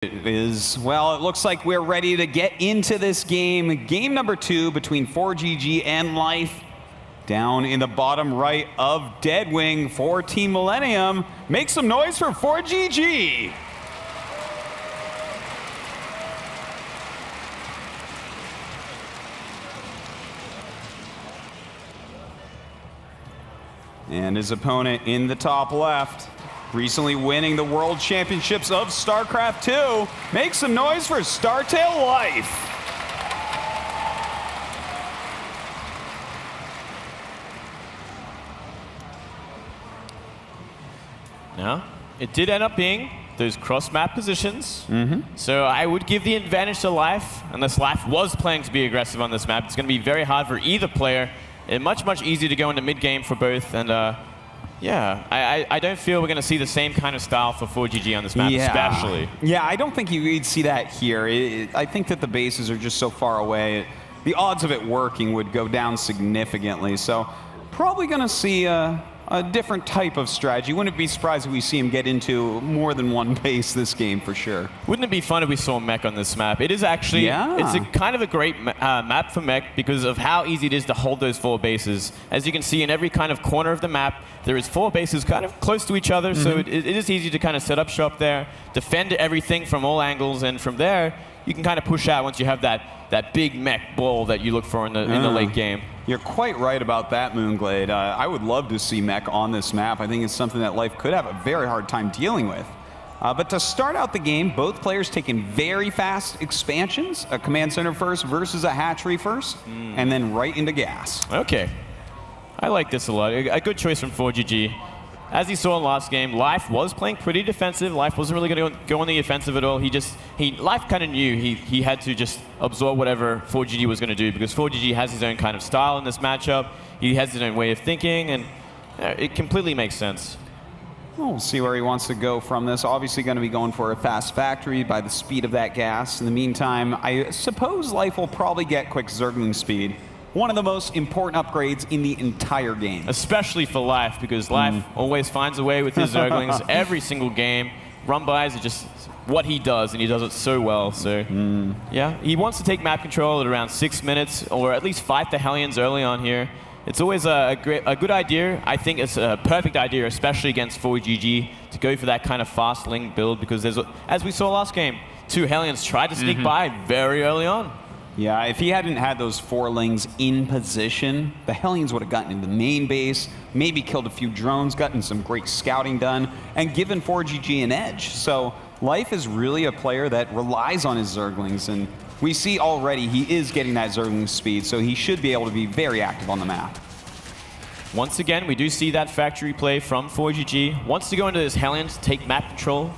Well, it looks like we're ready to get into this game. Game number 2 between ForGG and Life. Down in the bottom right of Deadwing for Team Millennium. Make some noise for ForGG. And his opponent in the top left, recently winning the World Championships of Starcraft 2. Make some noise for StarTale Life. Now, it did end up being those cross-map positions. So I would give the advantage to Life, unless Life was planning to be aggressive on this map. It's going to be very hard for either player. And much easier to go into mid-game for both. And yeah, I don't feel we're going to see the same kind of style for ForGG on this map, especially. Yeah, I don't think you'd see that here. I think that the bases are just so far away. The odds of it working would go down significantly. So probably going to see a different type of strategy. Wouldn't be surprised if we see him get into more than one base this game for sure. Wouldn't it be fun if we saw Mech on this map? It is actually, it's a kind of a great map for Mech because of how easy it is to hold those 4 bases. As you can see in every kind of corner of the map, there is 4 bases kind of close to each other, so it is easy to kind of set up shop there, defend everything from all angles, and from there, you can kind of push out once you have that big Mech ball that you look for in the late game. You're quite right about that, Moonglade. I would love to see Mech on this map. I think it's something that Life could have a very hard time dealing with. But to start out the game, both players taking very fast expansions, a command center first versus a hatchery first, and then right into gas. Okay. I like this a lot. A good choice from ForGG. As you saw in last game, Life was playing pretty defensive. Life wasn't really going to go on the offensive at all. Life kind of knew he had to just absorb whatever ForGG was going to do because ForGG has his own kind of style in this matchup. He has his own way of thinking, and it completely makes sense. We'll see where he wants to go from this. Obviously going to be going for a fast factory by the speed of that gas. In the meantime, I suppose Life will probably get quick Zergling speed. One of the most important upgrades in the entire game. Especially for Life, because Life always finds a way with his Zerglings every single game. Run-bys are just what he does, and he does it so well. So, yeah, he wants to take map control at around 6 minutes, or at least fight the Hellions early on here. It's always a good idea. I think it's a perfect idea, especially against ForGG, to go for that kind of fast Ling build, because there's, as we saw last game, 2 Hellions tried to sneak by very early on. Yeah, if he hadn't had those 4 Lings in position, the Hellions would have gotten into the main base, maybe killed a few drones, gotten some great scouting done, and given ForGG an edge. So Life is really a player that relies on his Zerglings, and we see already he is getting that Zergling speed, so he should be able to be very active on the map. Once again, we do see that factory play from ForGG. Wants to go into his Hellions, take map control.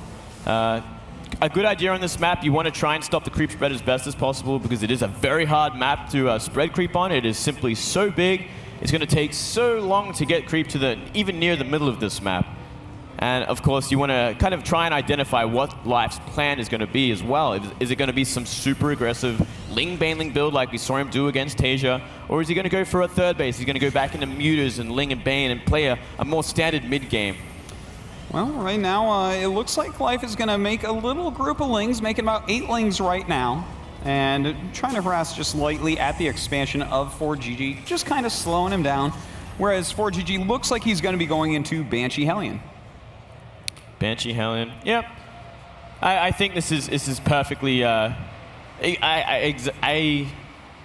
A good idea on this map, you want to try and stop the creep spread as best as possible because it is a very hard map to spread creep on. It is simply so big. It's going to take so long to get creep to even near the middle of this map. And of course, you want to kind of try and identify what Life's plan is going to be as well. Is it going to be some super aggressive Ling Baneling build like we saw him do against Tasia? Or is he going to go for a third base? He's going to go back into Muters and Ling and Bane and play a more standard mid game. Well, right now, it looks like Life is going to make a little group of Lings, making about 8 Lings right now, and trying to harass just lightly at the expansion of ForGG, just kind of slowing him down, whereas ForGG looks like he's going to be going into Banshee Hellion. Banshee Hellion, yep. I think this is perfectly, I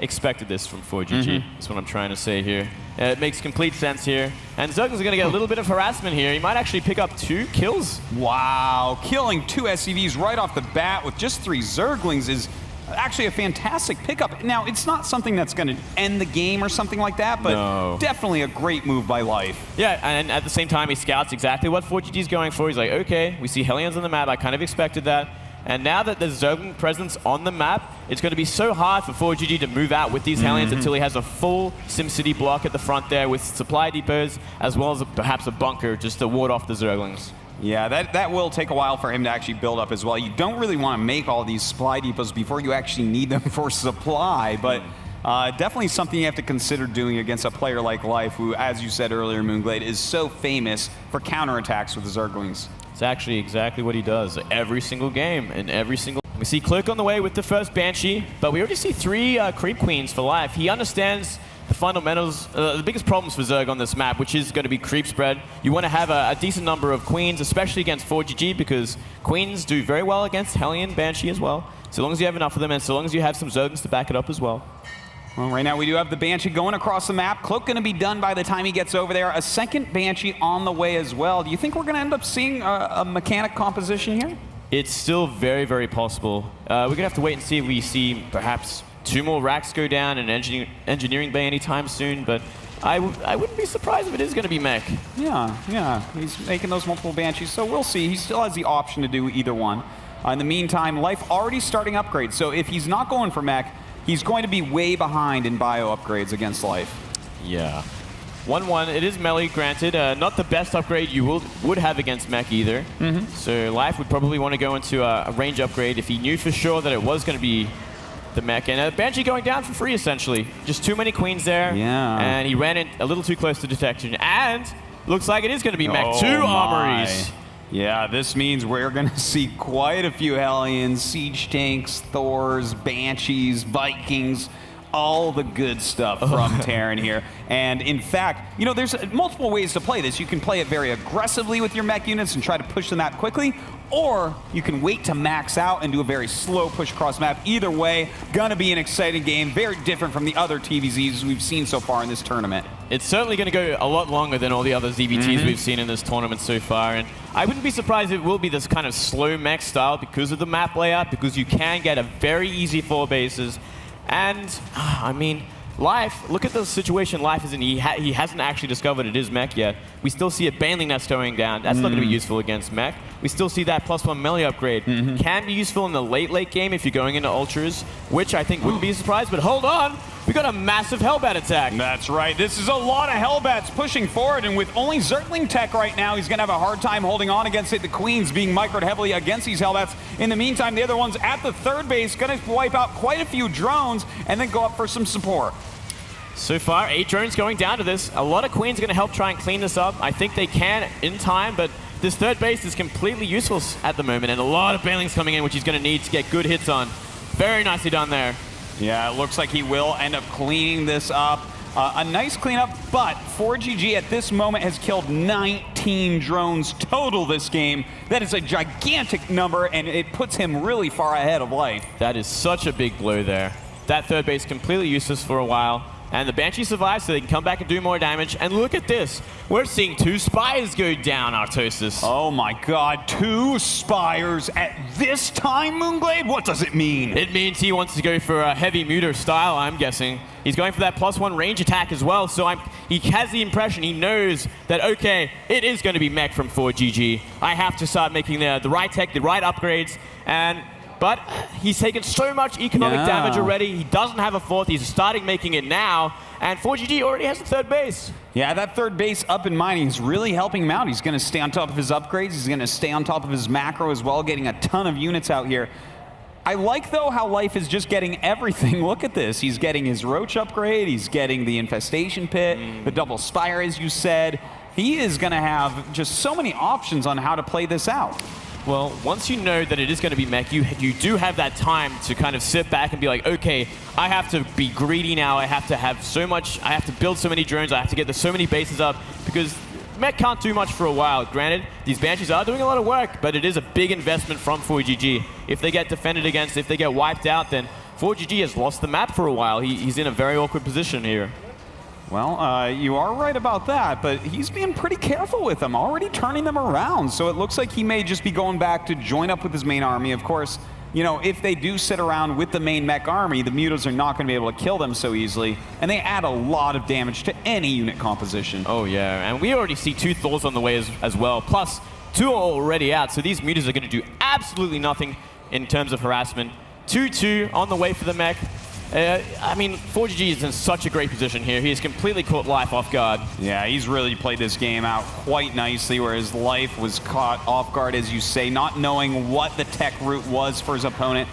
expected this from ForGG. That's what I'm trying to say here. It makes complete sense here. And Zerglings are going to get a little bit of harassment here. He might actually pick up 2 kills. Wow, killing 2 SCVs right off the bat with just 3 Zerglings is actually a fantastic pickup. Now, it's not something that's going to end the game or something like that, but definitely a great move by Life. Yeah, and at the same time, he scouts exactly what ForGG is going for. He's like, okay, we see Hellions on the map. I kind of expected that. And now that there's Zergling presence on the map, it's going to be so hard for ForGG to move out with these Hellions until he has a full SimCity block at the front there with supply depots, as well as perhaps a bunker just to ward off the Zerglings. Yeah, that will take a while for him to actually build up as well. You don't really want to make all these supply depots before you actually need them for supply, but definitely something you have to consider doing against a player like Life, who, as you said earlier, Moonglade, is so famous for counterattacks with the Zerglings. It's actually exactly what he does every single game and every single... We see Clerk on the way with the first Banshee, but we already see 3 Creep Queens for life. He understands the fundamentals, the biggest problems for Zerg on this map, which is going to be creep spread. You want to have a decent number of Queens, especially against 4GG, because Queens do very well against Hellion Banshee as well, so long as you have enough of them and so long as you have some Zergs to back it up as well. Well, right now we do have the Banshee going across the map. Cloak going to be done by the time he gets over there. A second Banshee on the way as well. Do you think we're going to end up seeing a mechanic composition here? It's still very, very possible. We're going to have to wait and see if we see perhaps 2 more racks go down in engineering bay anytime soon, but I wouldn't be surprised if it is going to be mech. Yeah. He's making those multiple Banshees, so we'll see. He still has the option to do either one. In the meantime, Life already starting upgrades, so if he's not going for mech, he's going to be way behind in bio upgrades against Life. Yeah. 1-1, it is melee, granted. Not the best upgrade you would have against mech either. So Life would probably want to go into a range upgrade if he knew for sure that it was going to be the mech. And Banshee going down for free, essentially. Just too many Queens there. Yeah. And he ran in a little too close to detection. And looks like it is going to be mech. Oh 2 armories. Yeah, this means we're going to see quite a few Hellions, Siege Tanks, Thors, Banshees, Vikings, all the good stuff from Terran here. And in fact, you know, there's multiple ways to play this. You can play it very aggressively with your mech units and try to push them out quickly, or you can wait to max out and do a very slow push across map. Either way, gonna be an exciting game, very different from the other TvZs we've seen so far in this tournament. It's certainly going to go a lot longer than all the other ZVTs we've seen in this tournament so far, and I wouldn't be surprised if it will be this kind of slow mech style because of the map layout, because you can get a very easy 4 bases. And, I mean, Life, look at the situation Life is in. He hasn't actually discovered it is mech yet. We still see a Baneling Nest going down. That's not going to be useful against mech. We still see that +1 melee upgrade. Can be useful in the late game if you're going into ultras, which I think wouldn't be a surprise. But hold on, we got a massive Hellbat attack. That's right. This is a lot of Hellbats pushing forward, and with only Zergling tech right now, he's going to have a hard time holding on against it. The Queens being microed heavily against these Hellbats. In the meantime, the other ones at the 3rd base going to wipe out quite a few drones and then go up for some support. So far, 8 drones going down to this. A lot of Queens are going to help try and clean this up. I think they can in time, but this 3rd base is completely useless at the moment, and a lot of Banelings coming in, which he's going to need to get good hits on. Very nicely done there. Yeah, it looks like he will end up cleaning this up. A nice cleanup, but 4GG at this moment has killed 19 drones total this game. That is a gigantic number, and it puts him really far ahead of Life. That is such a big blow there. That 3rd base completely useless for a while. And the Banshee survives so they can come back and do more damage. And look at this. We're seeing 2 Spires go down, Artosis. Oh my god, 2 Spires at this time, Moonglade? What does it mean? It means he wants to go for a heavy muter style, I'm guessing. He's going for that +1 range attack as well, so he has the impression, he knows that, okay, it is going to be mech from 4GG. I have to start making the right tech, the right upgrades, but he's taken so much economic damage already. He doesn't have a 4th. He's starting making it now. And 4GG already has a 3rd base. Yeah, that 3rd base up and mining is really helping him out. He's going to stay on top of his upgrades. He's going to stay on top of his macro as well, getting a ton of units out here. I like, though, how Life is just getting everything. Look at this. He's getting his Roach upgrade. He's getting the Infestation Pit, the double Spire, as you said. He is going to have just so many options on how to play this out. Well, once you know that it is going to be mech, you do have that time to kind of sit back and be like, okay, I have to be greedy now. I have to have so much, I have to build so many drones. I have to get so many bases up because mech can't do much for a while. Granted, these Banshees are doing a lot of work, but it is a big investment from 4GG. If they get defended against, if they get wiped out, then 4GG has lost the map for a while. He's in a very awkward position here. Well, you are right about that, but he's being pretty careful with them, already turning them around. So it looks like he may just be going back to join up with his main army. Of course, you know, if they do sit around with the main mech army, the mutas are not going to be able to kill them so easily, and they add a lot of damage to any unit composition. Oh, yeah, and we already see 2 Thors on the way as well, plus 2 are already out, so these mutas are going to do absolutely nothing in terms of harassment. 2-2 on the way for the mech. I mean, 4GG is in such a great position here. He has completely caught Life off guard. Yeah, he's really played this game out quite nicely, whereas Life was caught off guard, as you say, not knowing what the tech route was for his opponent.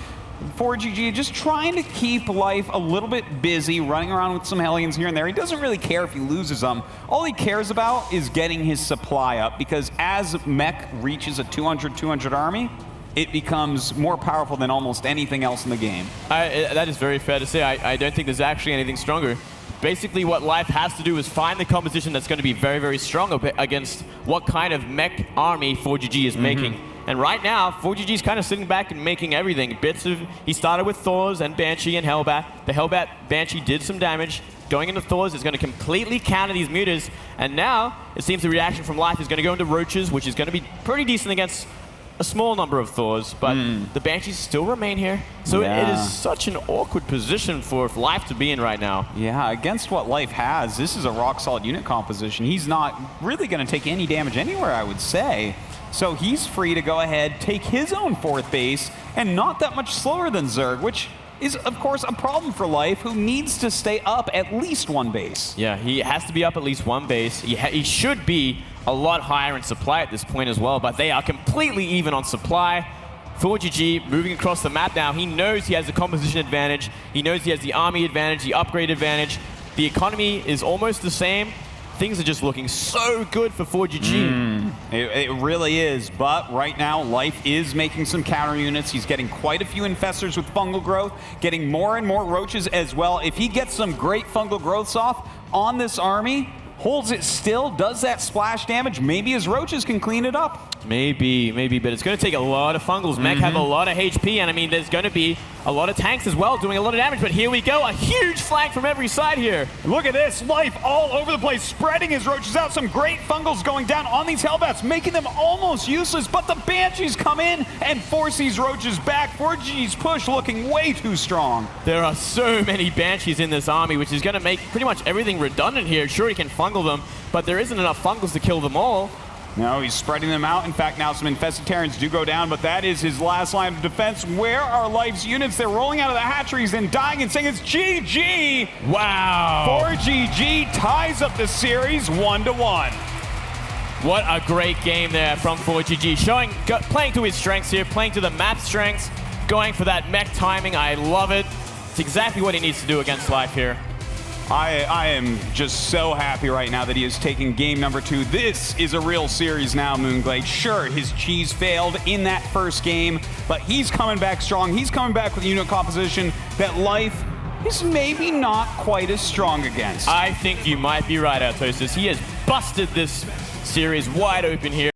ForGG just trying to keep life a little bit busy, running around with some Hellions here and there. He doesn't really care if he loses them. All he cares about is getting his supply up, because as Mech reaches a 200 army, it becomes more powerful than almost anything else in the game. That is very fair to say. I don't think there's actually anything stronger. Basically, what Life has to do is find the composition that's going to be very, very strong against what kind of mech army ForGG is making. And right now, ForGG is kind of sitting back and making everything. He started with Thors and Banshee and Hellbat. The Hellbat Banshee did some damage. Going into Thors is going to completely counter these mutas. And now, it seems the reaction from Life is going to go into Roaches, which is going to be pretty decent against a small number of Thors, but the Banshees still remain here. So it is such an awkward position for Life to be in right now. Yeah, against what Life has, this is a rock-solid unit composition. He's not really going to take any damage anywhere, I would say. So he's free to go ahead, take his own 4th base, and not that much slower than Zerg, which is, of course, a problem for Life, who needs to stay up at least 1 base. Yeah, he has to be up at least 1 base. He should be a lot higher in supply at this point as well, but they are completely even on supply. ForGG moving across the map now. He knows he has the composition advantage. He knows he has the army advantage, the upgrade advantage. The economy is almost the same. Things are just looking so good for ForGG. It really is, but right now, Life is making some counter units. He's getting quite a few infestors with fungal growth, getting more and more roaches as well. If he gets some great fungal growths off on this army, holds it still, does that splash damage, maybe his roaches can clean it up. Maybe, but it's going to take a lot of fungals. Mech have a lot of HP, and I mean, there's going to be a lot of tanks as well doing a lot of damage, but here we go, a huge flank from every side here. Look at this, Life all over the place, spreading his roaches out, some great fungals going down on these Hellbats, making them almost useless, but the Banshees come in and force these roaches back. ForGG's push looking way too strong. There are so many Banshees in this army, which is going to make pretty much everything redundant here. Sure, he can fungal them, but there isn't enough fungals to kill them all. No, he's spreading them out. In fact, now some infested Terrans do go down, but that is his last line of defense. Where are Life's units? They're rolling out of the hatcheries and dying and saying it's GG! Wow! ForGG ties up the series 1-1. What a great game there from ForGG. Playing to his strengths here, playing to the map strengths, going for that mech timing. I love it. It's exactly what he needs to do against Life here. I am just so happy right now that he is taking game number 2. This is a real series now, Moonglade. Sure, his cheese failed in that first game, but he's coming back strong. He's coming back with a unit composition that Life is maybe not quite as strong against. I think you might be right, Artosis. He has busted this series wide open here.